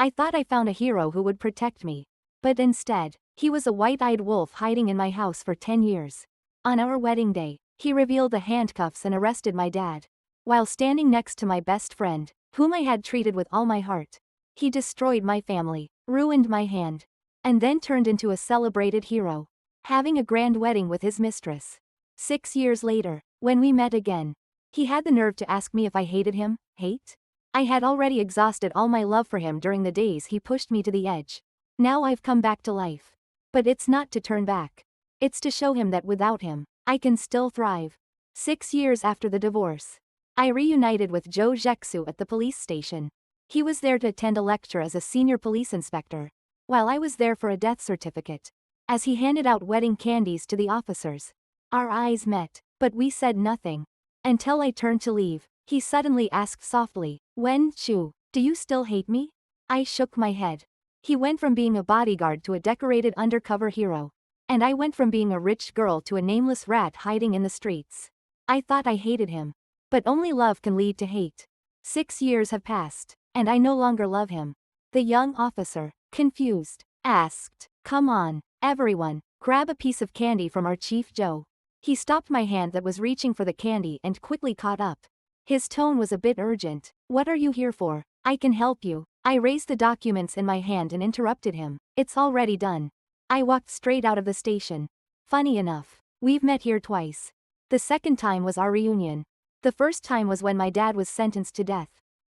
I thought I found a hero who would protect me. But instead, he was a white-eyed wolf hiding in my house for 10 years. On our wedding day, he revealed the handcuffs and arrested my dad. While standing next to my best friend, whom I had treated with all my heart, he destroyed my family, ruined my hand, and then turned into a celebrated hero, having a grand wedding with his mistress. 6 years later, when we met again, he had the nerve to ask me if I hated him. Hate? I had already exhausted all my love for him during the days he pushed me to the edge. Now I've come back to life. But it's not to turn back. It's to show him that without him, I can still thrive. 6 years after the divorce, I reunited with Joe Jeksu at the police station. He was there to attend a lecture as a senior police inspector, while I was there for a death certificate. As he handed out wedding candies to the officers, our eyes met, but we said nothing. Until I turned to leave, he suddenly asked softly, "Wen Chu, do you still hate me?" I shook my head. He went from being a bodyguard to a decorated undercover hero. And I went from being a rich girl to a nameless rat hiding in the streets. I thought I hated him. But only love can lead to hate. 6 years have passed, and I no longer love him. The young officer, confused, asked, "Come on, everyone, grab a piece of candy from our Chief Joe." He stopped my hand that was reaching for the candy and quickly caught up. His tone was a bit urgent. "What are you here for? I can help you." I raised the documents in my hand and interrupted him. "It's already done." I walked straight out of the station. Funny enough, we've met here twice. The second time was our reunion. The first time was when my dad was sentenced to death.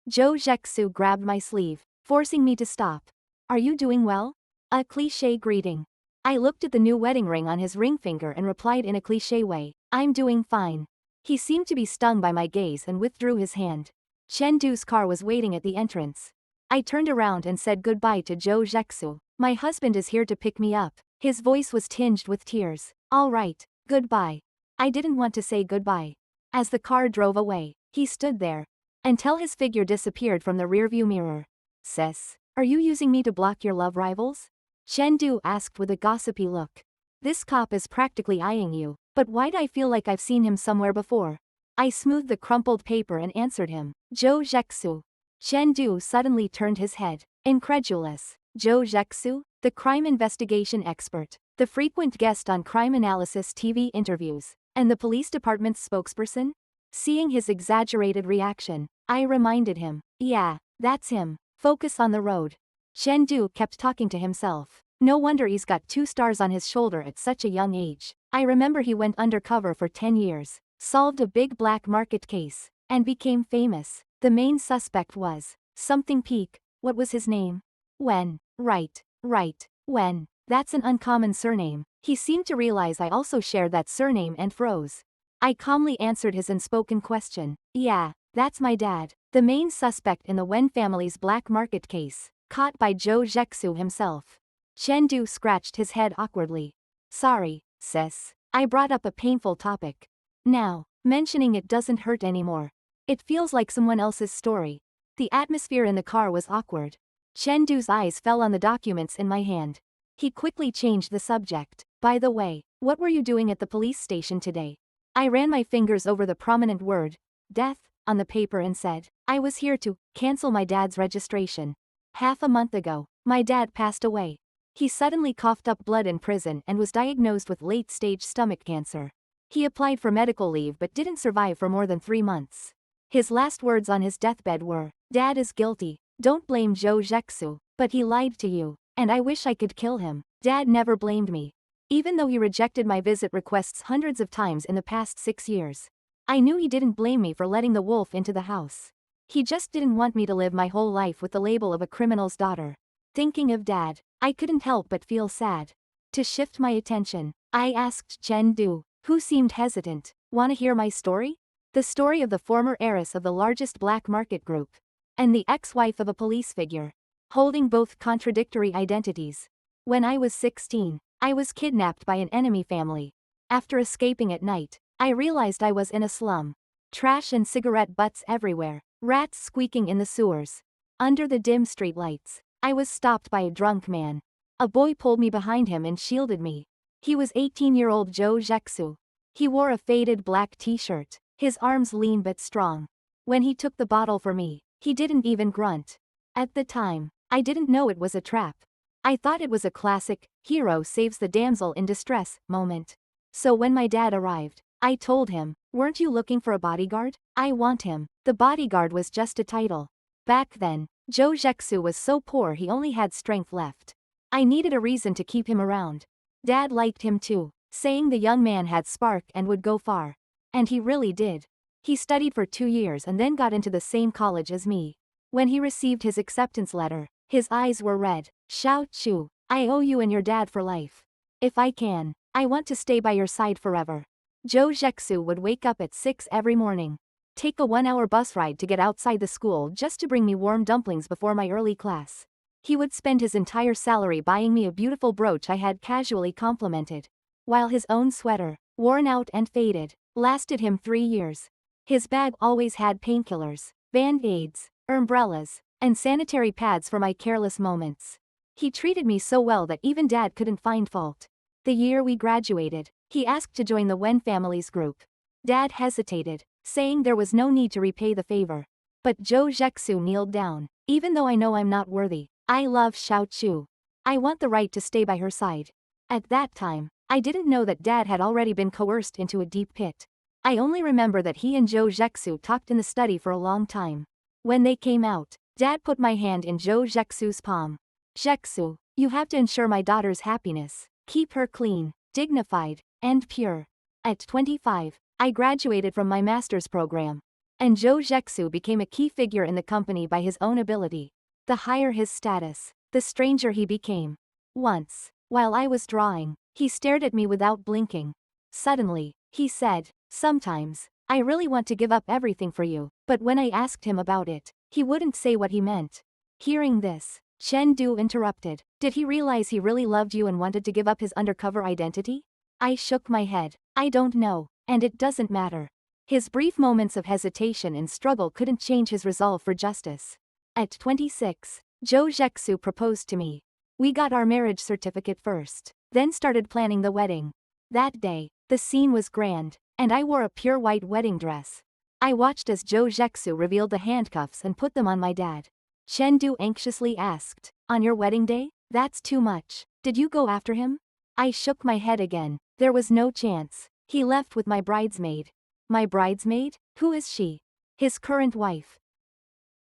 Joe Jeksu grabbed my sleeve, forcing me to stop. "Are you doing well?" A cliché greeting. I looked at the new wedding ring on his ring finger and replied in a cliché way, "I'm doing fine." He seemed to be stung by my gaze and withdrew his hand. Chen Du's car was waiting at the entrance. I turned around and said goodbye to Joe Jeksu. "My husband is here to pick me up." His voice was tinged with tears. "All right, goodbye." I didn't want to say goodbye. As the car drove away, he stood there, until his figure disappeared from the rearview mirror. "Sis, are you using me to block your love rivals?" Chen Du asked with a gossipy look. "This cop is practically eyeing you, but why'd I feel like I've seen him somewhere before?" I smoothed the crumpled paper and answered him. "Joe Jeksu." Chen Du suddenly turned his head, incredulous. Joe Jeksu, the crime investigation expert, the frequent guest on crime analysis TV interviews, and the police department's spokesperson? Seeing his exaggerated reaction, I reminded him, "Yeah, that's him. Focus on the road." Chen Du kept talking to himself. "No wonder he's got 2 stars on his shoulder at such a young age. I remember he went undercover for 10 years, solved a big black market case, and became famous. The main suspect was something Peak. What was his name? Wen. Right, Wen. That's an uncommon surname." He seemed to realize I also shared that surname and froze. I calmly answered his unspoken question. "Yeah, that's my dad, the main suspect in the Wen family's black market case, caught by Joe Jeksu himself." Chen Du scratched his head awkwardly. "Sorry, sis. I brought up a painful topic. Now, mentioning it doesn't hurt anymore. It feels like someone else's story." The atmosphere in the car was awkward. Chen Du's eyes fell on the documents in my hand. He quickly changed the subject. "By the way, what were you doing at the police station today?" I ran my fingers over the prominent word, "death," on the paper and said, "I was here to cancel my dad's registration. Half a month ago, my dad passed away. He suddenly coughed up blood in prison and was diagnosed with late-stage stomach cancer. He applied for medical leave but didn't survive for more than 3 months. His last words on his deathbed were, 'Dad is guilty. Don't blame Joe Jeksu, but he lied to you, and I wish I could kill him.' Dad never blamed me. Even though he rejected my visit requests hundreds of times in the past 6 years. I knew he didn't blame me for letting the wolf into the house. He just didn't want me to live my whole life with the label of a criminal's daughter." Thinking of Dad, I couldn't help but feel sad. To shift my attention, I asked Chen Du, who seemed hesitant, "Want to hear my story?" The story of the former heiress of the largest black market group, and the ex-wife of a police figure, holding both contradictory identities. When I was 16, I was kidnapped by an enemy family. After escaping at night, I realized I was in a slum. Trash and cigarette butts everywhere, rats squeaking in the sewers. Under the dim streetlights, I was stopped by a drunk man. A boy pulled me behind him and shielded me. He was 18-year-old Joe Jeksu. He wore a faded black t-shirt, his arms lean but strong. When he took the bottle for me, he didn't even grunt. At the time, I didn't know it was a trap. I thought it was a classic, hero saves the damsel in distress, moment. So when my dad arrived, I told him, weren't you looking for a bodyguard? I want him. The bodyguard was just a title. Back then, Joe Jeksu was so poor he only had strength left. I needed a reason to keep him around. Dad liked him too, saying the young man had spark and would go far. And he really did. He studied for 2 years and then got into the same college as me. When he received his acceptance letter, his eyes were red. Xiao Chu, I owe you and your dad for life. If I can, I want to stay by your side forever. Joe Jeksu would wake up at 6 every morning. Take a 1-hour bus ride to get outside the school just to bring me warm dumplings before my early class. He would spend his entire salary buying me a beautiful brooch I had casually complimented. While his own sweater, worn out and faded, lasted him 3 years. His bag always had painkillers, band-aids, umbrellas, and sanitary pads for my careless moments. He treated me so well that even Dad couldn't find fault. The year we graduated, he asked to join the Wen family's group. Dad hesitated, saying there was no need to repay the favor. But Joe Jeksu kneeled down. Even though I know I'm not worthy, I love Xiao Chu. I want the right to stay by her side. At that time, I didn't know that Dad had already been coerced into a deep pit. I only remember that he and Joe Jeksu talked in the study for a long time. When they came out, Dad put my hand in Joe Jeksu's palm. Jeksu, you have to ensure my daughter's happiness. Keep her clean, dignified, and pure. At 25, I graduated from my master's program. And Joe Jeksu became a key figure in the company by his own ability. The higher his status, the stranger he became. Once, while I was drawing, he stared at me without blinking. Suddenly, he said, sometimes, I really want to give up everything for you, but when I asked him about it, he wouldn't say what he meant. Hearing this, Chen Du interrupted. Did he realize he really loved you and wanted to give up his undercover identity? I shook my head. I don't know, and it doesn't matter. His brief moments of hesitation and struggle couldn't change his resolve for justice. At 26, Joe Jeksu proposed to me. We got our marriage certificate first, then started planning the wedding. That day, the scene was grand, and I wore a pure white wedding dress. I watched as Joe Jeksu revealed the handcuffs and put them on my dad. Chen Du anxiously asked, on your wedding day? That's too much. Did you go after him? I shook my head again. There was no chance. He left with my bridesmaid. My bridesmaid? Who is she? His current wife.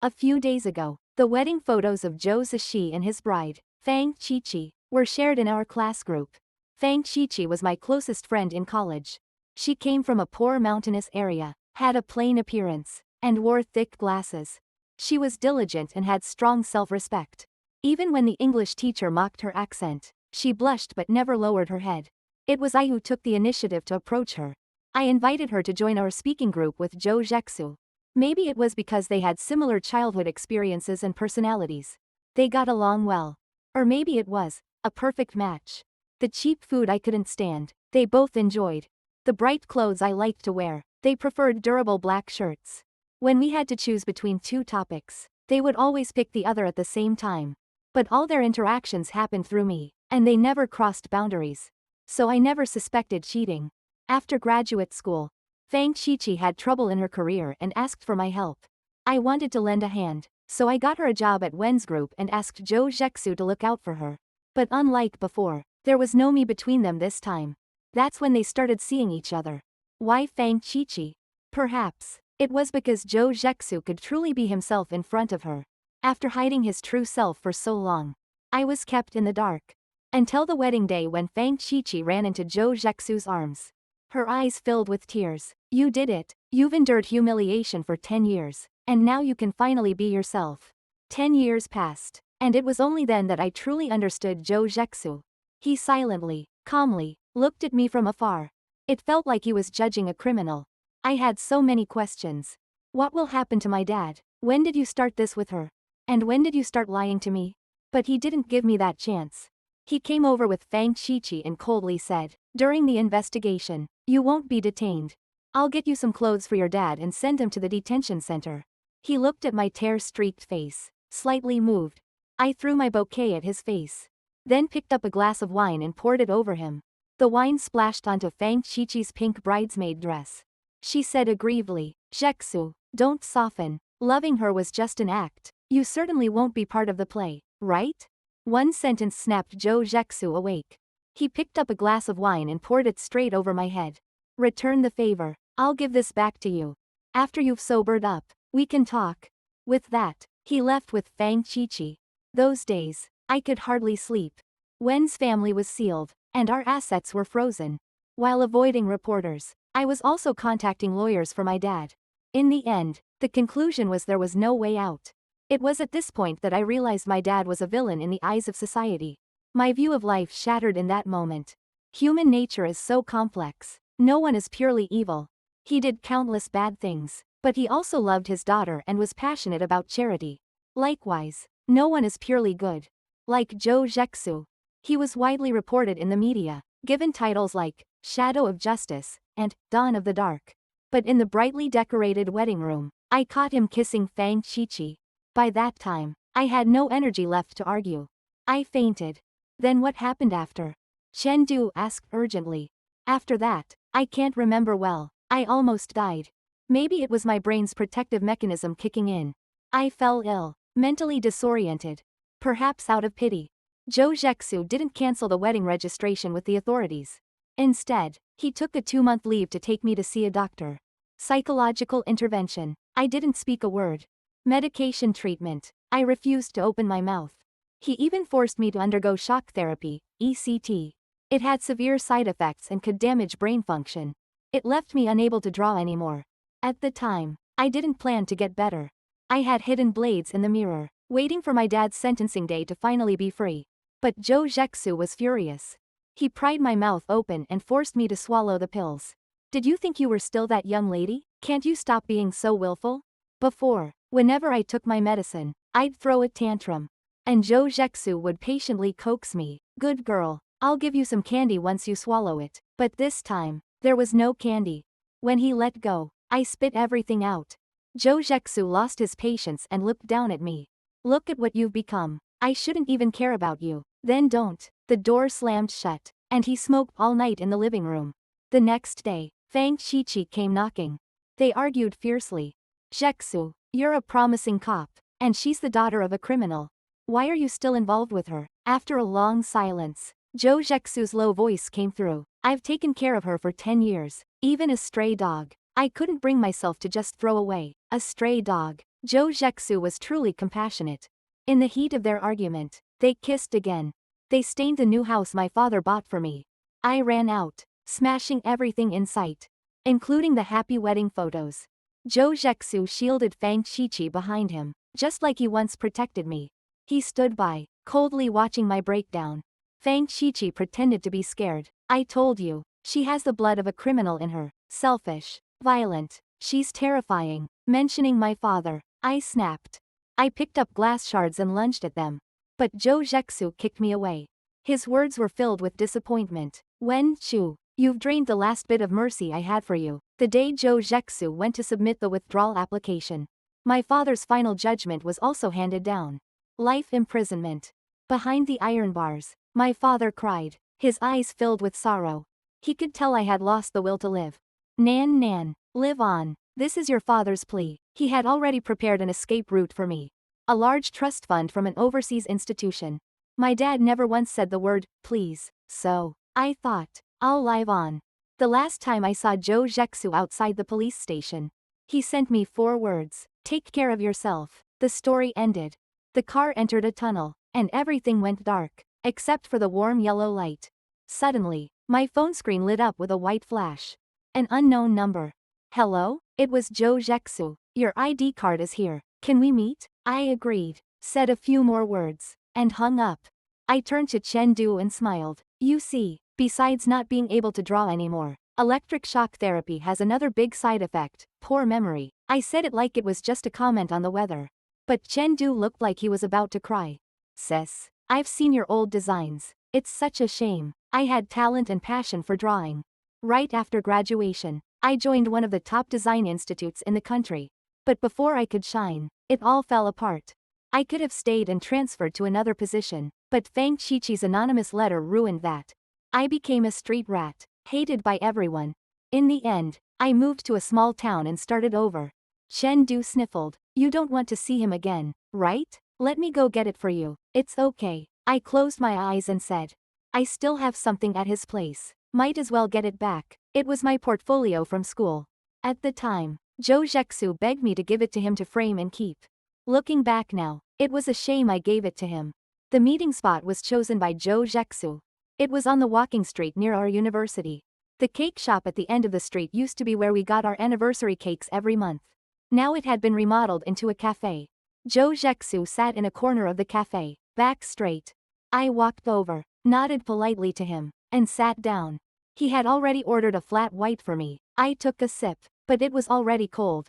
A few days ago, the wedding photos of Zhou Zishi and his bride, Fang Qiqi, were shared in our class group. Fang Qiqi was my closest friend in college. She came from a poor mountainous area, had a plain appearance, and wore thick glasses. She was diligent and had strong self-respect. Even when the English teacher mocked her accent, she blushed but never lowered her head. It was I who took the initiative to approach her. I invited her to join our speaking group with Joe Jeksu. Maybe it was because they had similar childhood experiences and personalities. They got along well. Or maybe it was a perfect match. The cheap food I couldn't stand, they both enjoyed. The bright clothes I liked to wear, they preferred durable black shirts. When we had to choose between 2 topics, they would always pick the other at the same time. But all their interactions happened through me, and they never crossed boundaries. So I never suspected cheating. After graduate school, Fang Qiqi had trouble in her career and asked for my help. I wanted to lend a hand, so I got her a job at Wen's group and asked Joe Jeksu to look out for her. But unlike before, there was no me between them this time. That's when they started seeing each other. Why Fang Qiqi? Perhaps it was because Joe Jeksu could truly be himself in front of her. After hiding his true self for so long, I was kept in the dark. Until the wedding day when Fang Qiqi ran into Joe Jeksu's arms. Her eyes filled with tears. You did it. You've endured humiliation for 10 years, and now you can finally be yourself. 10 years passed, and it was only then that I truly understood Joe Jeksu. He silently, calmly, looked at me from afar. It felt like he was judging a criminal. I had so many questions. What will happen to my dad? When did you start this with her? And when did you start lying to me? But he didn't give me that chance. He came over with Fang Qiqi and coldly said, during the investigation, you won't be detained. I'll get you some clothes for your dad and send him to the detention center. He looked at my tear-streaked face, slightly moved. I threw my bouquet at his face. Then picked up a glass of wine and poured it over him. The wine splashed onto Fang Qiqi's pink bridesmaid dress. She said aggrievedly, Jeksu, don't soften. Loving her was just an act. You certainly won't be part of the play, right? One sentence snapped Zhou Zhexu awake. He picked up a glass of wine and poured it straight over my head. Return the favor. I'll give this back to you. After you've sobered up, we can talk. With that, he left with Fang Qiqi. Those days, I could hardly sleep. Wen's family was sealed, and our assets were frozen. While avoiding reporters, I was also contacting lawyers for my dad. In the end, the conclusion was there was no way out. It was at this point that I realized my dad was a villain in the eyes of society. My view of life shattered in that moment. Human nature is so complex. No one is purely evil. He did countless bad things, but he also loved his daughter and was passionate about charity. Likewise, no one is purely good. Like Zhou Zhexu. He was widely reported in the media, given titles like Shadow of Justice and Dawn of the Dark. But in the brightly decorated wedding room, I caught him kissing Fang Qiqi. By that time, I had no energy left to argue. I fainted. Then what happened after? Chen Du asked urgently. After that, I can't remember well. I almost died. Maybe it was my brain's protective mechanism kicking in. I fell ill, mentally disoriented. Perhaps out of pity. Zhou Zhexu didn't cancel the wedding registration with the authorities. Instead, he took a 2-month leave to take me to see a doctor. Psychological intervention. I didn't speak a word. Medication treatment. I refused to open my mouth. He even forced me to undergo shock therapy, ECT. It had severe side effects and could damage brain function. It left me unable to draw anymore. At the time, I didn't plan to get better. I had hidden blades in the mirror, waiting for my dad's sentencing day to finally be free. But Zhou Zhexu was furious. He pried my mouth open and forced me to swallow the pills. Did you think you were still that young lady? Can't you stop being so willful? Before, whenever I took my medicine, I'd throw a tantrum. And Zhou Zhexu would patiently coax me. Good girl, I'll give you some candy once you swallow it. But this time, there was no candy. When he let go, I spit everything out. Zhou Zhexu lost his patience and looked down at me. Look at what you've become. I shouldn't even care about you. Then don't. The door slammed shut, and he smoked all night in the living room. The next day, Fang Qiqi came knocking. They argued fiercely. Zhexu, you're a promising cop, and she's the daughter of a criminal. Why are you still involved with her? After a long silence, Zhou Zhexu's low voice came through. I've taken care of her for 10 years, even a stray dog. I couldn't bring myself to just throw away a stray dog. Zhou Zhexu was truly compassionate. In the heat of their argument, they kissed again. They stained the new house my father bought for me. I ran out, smashing everything in sight, including the happy wedding photos. Zhou Zhexu shielded Fang Qiqi behind him, just like he once protected me. He stood by, coldly watching my breakdown. Fang Qiqi pretended to be scared. I told you, she has the blood of a criminal in her. Selfish, violent, she's terrifying. Mentioning my father, I snapped. I picked up glass shards and lunged at them. But Zhou Zhexu kicked me away. His words were filled with disappointment. Wen Chu, you've drained the last bit of mercy I had for you. The day Zhou Zhexu went to submit the withdrawal application, my father's final judgment was also handed down. Life imprisonment. Behind the iron bars, my father cried, his eyes filled with sorrow. He could tell I had lost the will to live. Nan Nan, live on. This is your father's plea. He had already prepared an escape route for me. A large trust fund from an overseas institution. My dad never once said the word, please, so I thought, I'll live on. The last time I saw Zhou Zhexu outside the police station, he sent me 4 words, take care of yourself. The story ended. The car entered a tunnel, and everything went dark, except for the warm yellow light. Suddenly, my phone screen lit up with a white flash. An unknown number. Hello? It was Zhou Zhexu. Your ID card is here. Can we meet? I agreed, said a few more words, and hung up. I turned to Chen Du and smiled. You see, besides not being able to draw anymore, electric shock therapy has another big side effect, poor memory. I said it like it was just a comment on the weather. But Chen Du looked like he was about to cry. Sis, I've seen your old designs. It's such a shame. I had talent and passion for drawing. Right after graduation, I joined one of the top design institutes in the country. But before I could shine, it all fell apart. I could have stayed and transferred to another position, but Fang Qiqi's anonymous letter ruined that. I became a street rat, hated by everyone. In the end, I moved to a small town and started over. Chen Du sniffled. You don't want to see him again, right? Let me go get it for you. It's okay. I closed my eyes and said. I still have something at his place. Might as well get it back. It was my portfolio from school. At the time, Zhou Zhexu begged me to give it to him to frame and keep. Looking back now, it was a shame I gave it to him. The meeting spot was chosen by Zhou Zhexu. It was on the walking street near our university. The cake shop at the end of the street used to be where we got our anniversary cakes every month. Now it had been remodeled into a cafe. Zhou Zhexu sat in a corner of the cafe, back straight. I walked over, nodded politely to him, and sat down. He had already ordered a flat white for me. I took a sip, but it was already cold.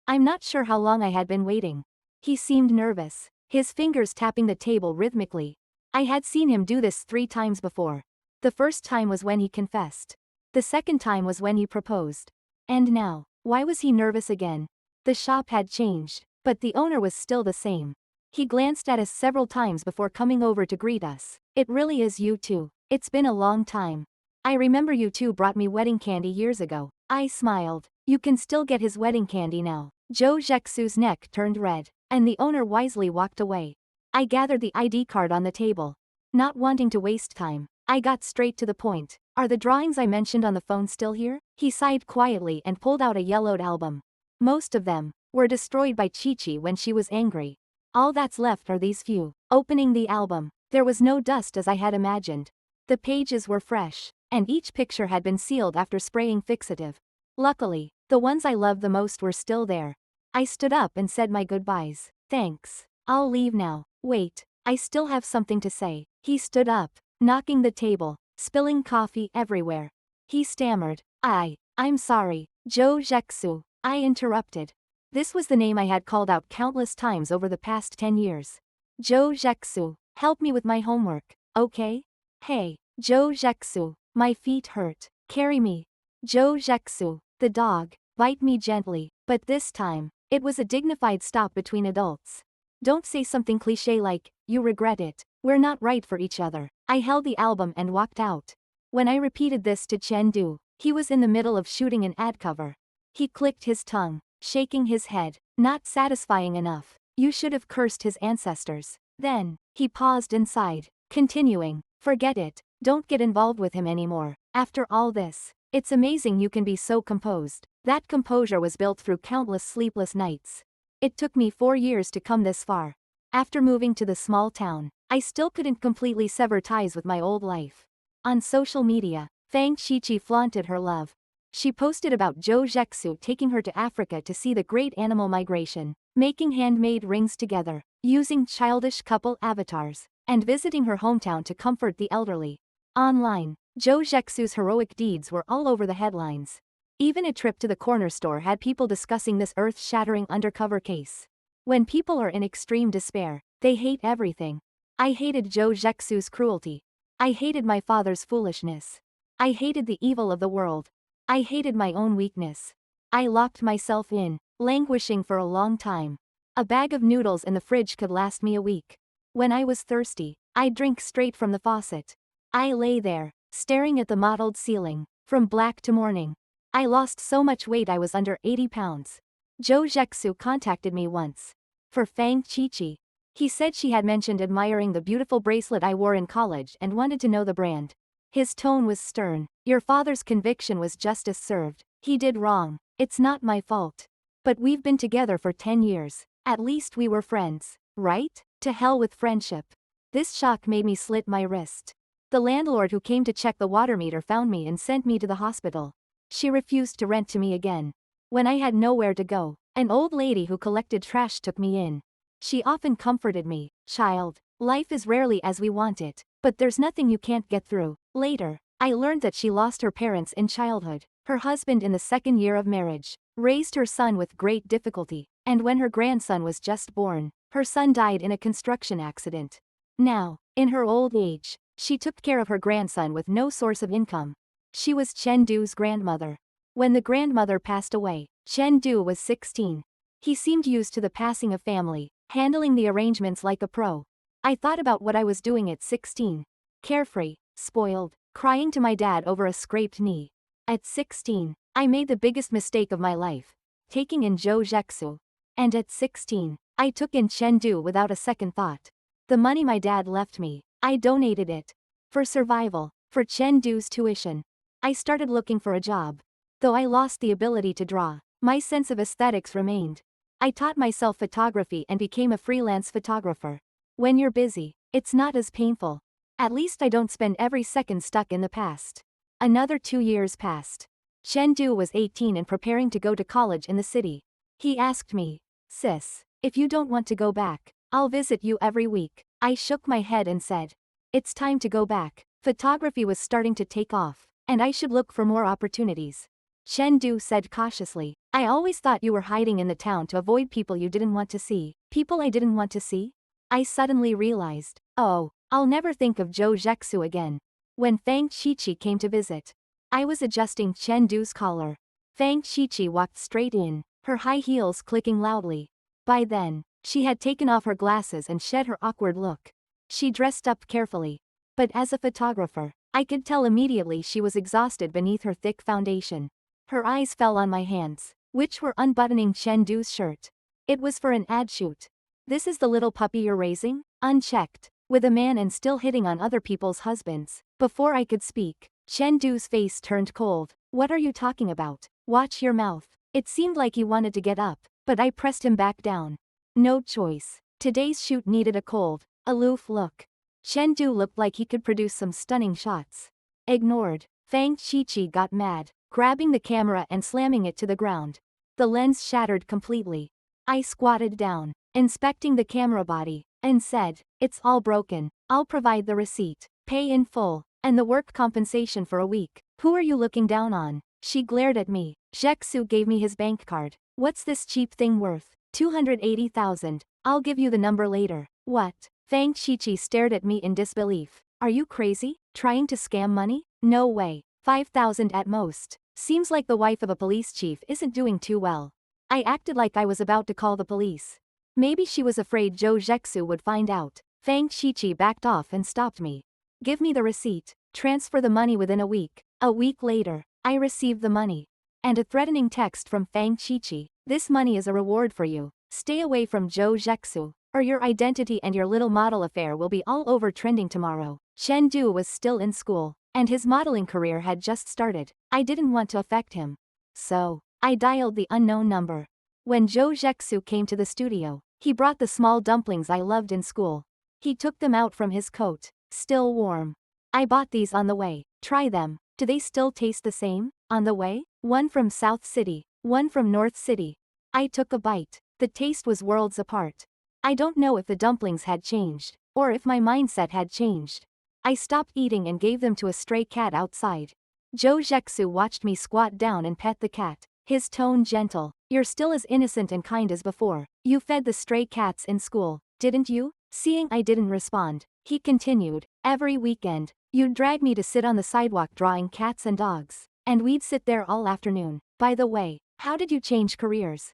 I'm not sure how long I had been waiting. He seemed nervous, his fingers tapping the table rhythmically. I had seen him do this 3 times before. The first time was when he confessed. The second time was when he proposed. And now, why was he nervous again? The shop had changed, but the owner was still the same. He glanced at us several times before coming over to greet us. It really is you two. It's been a long time. I remember you two brought me wedding candy years ago. I smiled. You can still get his wedding candy now. Zhou Zhexu's neck turned red, and the owner wisely walked away. I gathered the ID card on the table. Not wanting to waste time, I got straight to the point. Are the drawings I mentioned on the phone still here? He sighed quietly and pulled out a yellowed album. Most of them were destroyed by Chi-Chi when she was angry. All that's left are these few. Opening the album, there was no dust as I had imagined. The pages were fresh, and each picture had been sealed after spraying fixative. Luckily, the ones I loved the most were still there. I stood up and said my goodbyes. Thanks. I'll leave now. Wait, I still have something to say. He stood up, knocking the table, spilling coffee everywhere. He stammered. I'm sorry, Zhou Zhexu. I interrupted. This was the name I had called out countless times over the past 10 years. Zhou Zhexu, help me with my homework, okay? Hey, Zhou Zhexu, my feet hurt. Carry me. Zhou Zhexu, the dog, bite me gently, but this time, it was a dignified stop between adults. Don't say something cliché like, you regret it, we're not right for each other. I held the album and walked out. When I repeated this to Chen Du, he was in the middle of shooting an ad cover. He clicked his tongue, shaking his head. Not satisfying enough. You should have cursed his ancestors. Then, he paused and sighed, continuing, forget it, don't get involved with him anymore. After all this, it's amazing you can be so composed. That composure was built through countless sleepless nights. It took me 4 years to come this far. After moving to the small town, I still couldn't completely sever ties with my old life. On social media, Fang Qiqi flaunted her love. She posted about Zhou Zhexu taking her to Africa to see the great animal migration, making handmade rings together, using childish couple avatars, and visiting her hometown to comfort the elderly. Online, Zhou Zhexu's heroic deeds were all over the headlines. Even a trip to the corner store had people discussing this earth-shattering undercover case. When people are in extreme despair, they hate everything. I hated Zhou Zhexu's cruelty. I hated my father's foolishness. I hated the evil of the world. I hated my own weakness. I locked myself in, languishing for a long time. A bag of noodles in the fridge could last me a week. When I was thirsty, I'd drink straight from the faucet. I lay there, staring at the mottled ceiling, from black to morning. I lost so much weight I was under 80 pounds. Zhou Zhexu contacted me once. For Fang Qiqi. He said she had mentioned admiring the beautiful bracelet I wore in college and wanted to know the brand. His tone was stern. Your father's conviction was justice served. He did wrong. It's not my fault. But we've been together for 10 years. At least we were friends, right? To hell with friendship. This shock made me slit my wrist. The landlord who came to check the water meter found me and sent me to the hospital. She refused to rent to me again. When I had nowhere to go, an old lady who collected trash took me in. She often comforted me. Child, life is rarely as we want it, but there's nothing you can't get through. Later, I learned that she lost her parents in childhood. Her husband in the 2nd year of marriage raised her son with great difficulty, and when her grandson was just born, her son died in a construction accident. Now, in her old age, she took care of her grandson with no source of income. She was Chen Du's grandmother. When the grandmother passed away, Chen Du was 16. He seemed used to the passing of family, handling the arrangements like a pro. I thought about what I was doing at 16. Carefree, spoiled, crying to my dad over a scraped knee. At 16, I made the biggest mistake of my life. taking in Zhou Zhexu. And at 16, I took in Chengdu without a second thought. The money my dad left me, I donated it. For survival, for Chengdu's tuition. I started looking for a job. Though I lost the ability to draw, my sense of aesthetics remained. I taught myself photography and became a freelance photographer. When you're busy, it's not as painful. At least I don't spend every second stuck in the past. Another 2 years passed. Chengdu was 18 and preparing to go to college in the city. He asked me, "Sis, if you don't want to go back, I'll visit you every week." I shook my head and said, "It's time to go back." Photography was starting to take off, and I should look for more opportunities. Chengdu said cautiously, "I always thought you were hiding in the town to avoid people you didn't want to see." People I didn't want to see? I suddenly realized, oh, I'll never think of Zhou Zhexu again. When Fang Qiqi came to visit, I was adjusting Chengdu's collar. Fang Qiqi walked straight in, her high heels clicking loudly. By then, she had taken off her glasses and shed her awkward look. She dressed up carefully. But as a photographer, I could tell immediately she was exhausted beneath her thick foundation. Her eyes fell on my hands, which were unbuttoning Chengdu's shirt. It was for an ad shoot. "This is the little puppy you're raising?" Unchecked, with a man and still hitting on other people's husbands. Before I could speak, Chengdu's face turned cold. "What are you talking about? Watch your mouth." It seemed like he wanted to get up, but I pressed him back down. No choice. Today's shoot needed a cold, aloof look. Chengdu looked like he could produce some stunning shots. Ignored, Fang Qiqi got mad, grabbing the camera and slamming it to the ground. The lens shattered completely. I squatted down, inspecting the camera body, and said, "It's all broken. I'll provide the receipt, pay in full, and the work compensation for a week." "Who are you looking down on?" She glared at me. Zhexu gave me his bank card. "What's this cheap thing worth?" 280,000. "I'll give you the number later." "What?" Fang Qiqi stared at me in disbelief. "Are you crazy? Trying to scam money? No way. 5,000 at most. Seems like the wife of a police chief isn't doing too well." I acted like I was about to call the police. Maybe she was afraid Zhou Zhexu would find out. Fang Qiqi backed off and stopped me. "Give me the receipt. Transfer the money within a week." A week later, I received the money. And a threatening text from Fang Qiqi. "This money is a reward for you. Stay away from Zhou Zhexu, or your identity and your little model affair will be all over trending tomorrow." Chengdu was still in school, and his modeling career had just started. I didn't want to affect him. So, I dialed the unknown number. When Zhou Zhexu came to the studio, he brought the small dumplings I loved in school. He took them out from his coat, still warm. "I bought these on the way. Try them. Do they still taste the same?" "On the way?" "One from South City, one from North City." I took a bite. The taste was worlds apart. I don't know if the dumplings had changed, or if my mindset had changed. I stopped eating and gave them to a stray cat outside. Zhou Zhexu watched me squat down and pet the cat, his tone gentle. "You're still as innocent and kind as before. You fed the stray cats in school, didn't you?" Seeing I didn't respond, he continued, "Every weekend, you'd drag me to sit on the sidewalk drawing cats and dogs, and we'd sit there all afternoon. By the way, how did you change careers?"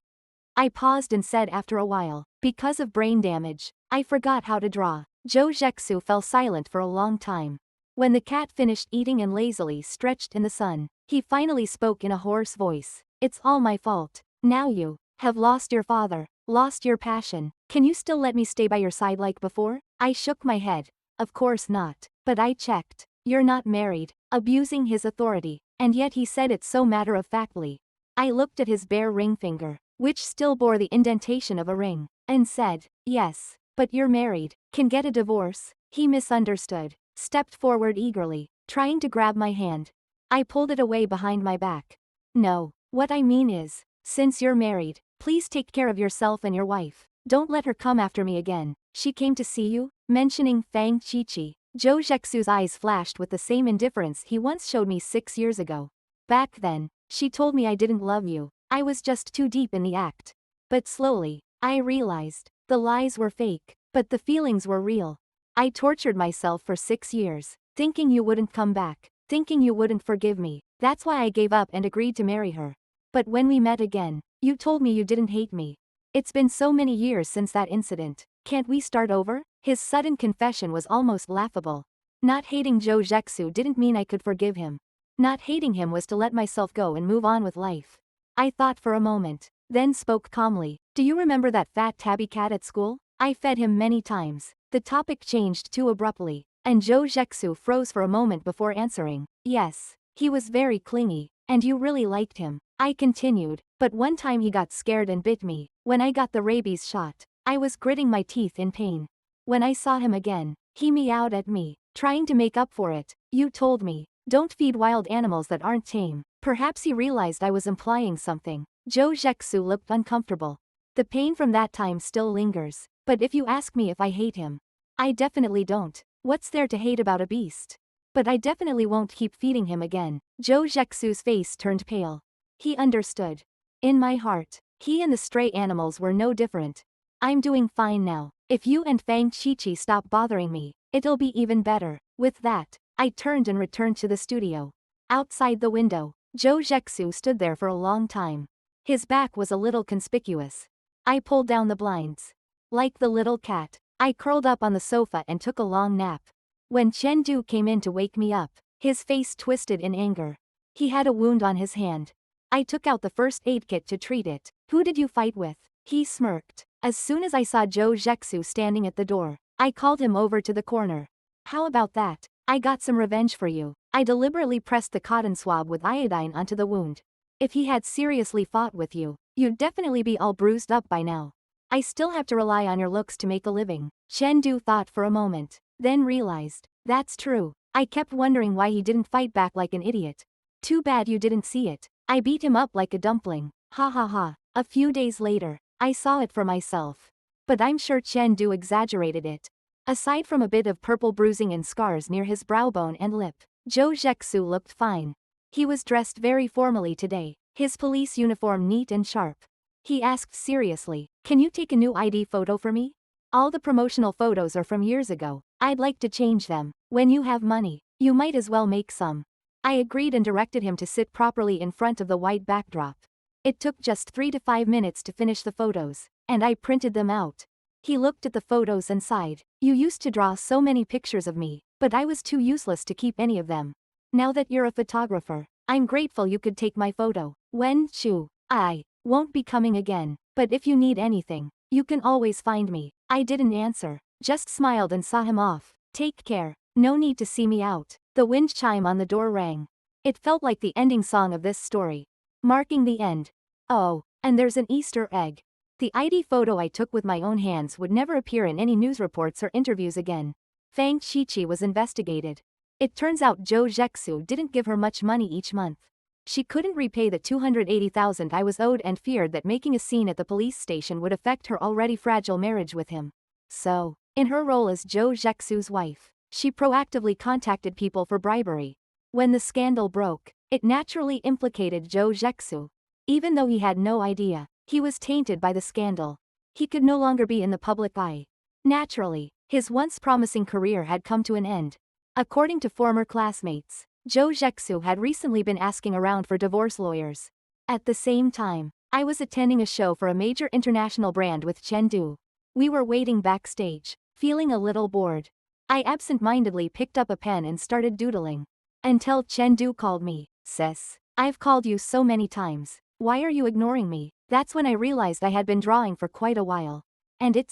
I paused and said after a while, "Because of brain damage, I forgot how to draw." Zhou Zhexu fell silent for a long time. When the cat finished eating and lazily stretched in the sun, he finally spoke in a hoarse voice. "It's all my fault. Now you have lost your father, lost your passion. Can you still let me stay by your side like before?" I shook my head. "Of course not." But I checked. "You're not married," abusing his authority, and yet he said it so matter-of-factly. I looked at his bare ring finger, which still bore the indentation of a ring, and said, "Yes, but you're married. Can get a divorce." He misunderstood, stepped forward eagerly, trying to grab my hand. I pulled it away behind my back. "No, what I mean is, since you're married, please take care of yourself and your wife. Don't let her come after me again." "She came to see you?" Mentioning Fang Qiqi, Zhou Zhexu's eyes flashed with the same indifference he once showed me 6 years ago. "Back then, she told me I didn't love you. I was just too deep in the act." But slowly, I realized, the lies were fake, but the feelings were real. I tortured myself for 6 years, thinking you wouldn't come back, thinking you wouldn't forgive me. That's why I gave up and agreed to marry her. But when we met again, you told me you didn't hate me. It's been so many years since that incident. Can't we start over? His sudden confession was almost laughable. Not hating Zhou Zhexu didn't mean I could forgive him. Not hating him was to let myself go and move on with life. I thought for a moment. then spoke calmly. Do you remember that fat tabby cat at school? I fed him many times. The topic changed too abruptly, and Zhou Zhexu froze for a moment before answering. Yes. He was very clingy, and you really liked him. I continued, but one time he got scared and bit me. When I got the rabies shot, I was gritting my teeth in pain. When I saw him again, he meowed at me, trying to make up for it. You told me, don't feed wild animals that aren't tame. Perhaps he realized I was implying something. Zhou Zhexu looked uncomfortable. The pain from that time still lingers, but if you ask me if I hate him, I definitely don't. What's there to hate about a beast? But I definitely won't keep feeding him again. Zhou Zhexu's face turned pale. He understood. In my heart, he and the stray animals were no different. I'm doing fine now. If you and Fang Qiqi stop bothering me, it'll be even better. With that, I turned and returned to the studio. Outside the window, Zhou Zhexu stood there for a long time. His back was a little conspicuous. I pulled down the blinds. Like the little cat, I curled up on the sofa and took a long nap. When Chen Du came in to wake me up, his face twisted in anger. He had a wound on his hand. I took out the first aid kit to treat it. Who did you fight with? He smirked. As soon as I saw Zhou Zhexu standing at the door, I called him over to the corner. How about that? I got some revenge for you. I deliberately pressed the cotton swab with iodine onto the wound. If he had seriously fought with you, you'd definitely be all bruised up by now. I still have to rely on your looks to make a living. Chen Du thought for a moment, then realized, that's true. I kept wondering why he didn't fight back like an idiot. Too bad you didn't see it. I beat him up like a dumpling. Ha ha ha. A few days later, I saw it for myself. But I'm sure Chen Du exaggerated it. Aside from a bit of purple bruising and scars near his brow bone and lip, Zhou Zhexu looked fine. He was dressed very formally today, his police uniform neat and sharp. He asked seriously, can you take a new ID photo for me? All the promotional photos are from years ago. I'd like to change them. When you have money, you might as well make some. I agreed and directed him to sit properly in front of the white backdrop. It took just 3 to 5 minutes to finish the photos, and I printed them out. He looked at the photos and sighed. You used to draw so many pictures of me, but I was too useless to keep any of them. Now that you're a photographer, I'm grateful you could take my photo. Wen Chu, I won't be coming again, but if you need anything, you can always find me. I didn't answer, just smiled and saw him off. Take care. No need to see me out. The wind chime on the door rang. It felt like the ending song of this story. Marking the end. Oh, and there's an Easter egg. The ID photo I took with my own hands would never appear in any news reports or interviews again. Fang Qiqi was investigated. It turns out Zhou Zhexu didn't give her much money each month. She couldn't repay the 280,000 I was owed and feared that making a scene at the police station would affect her already fragile marriage with him. So, in her role as Zhou Zhexu's wife, she proactively contacted people for bribery. When the scandal broke, it naturally implicated Zhou Zhexu. Even though he had no idea, he was tainted by the scandal. He could no longer be in the public eye. Naturally, his once promising career had come to an end. According to former classmates, Zhou Zhexu had recently been asking around for divorce lawyers. At the same time, I was attending a show for a major international brand with Chen Du. We were waiting backstage, feeling a little bored. I absent-mindedly picked up a pen and started doodling. Until Chen Du called me. Sis, I've called you so many times. Why are you ignoring me? That's when I realized I had been drawing for quite a while. And it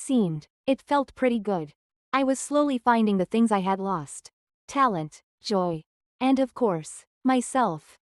felt pretty good. I was slowly finding the things I had lost. Talent, joy, and of course, myself.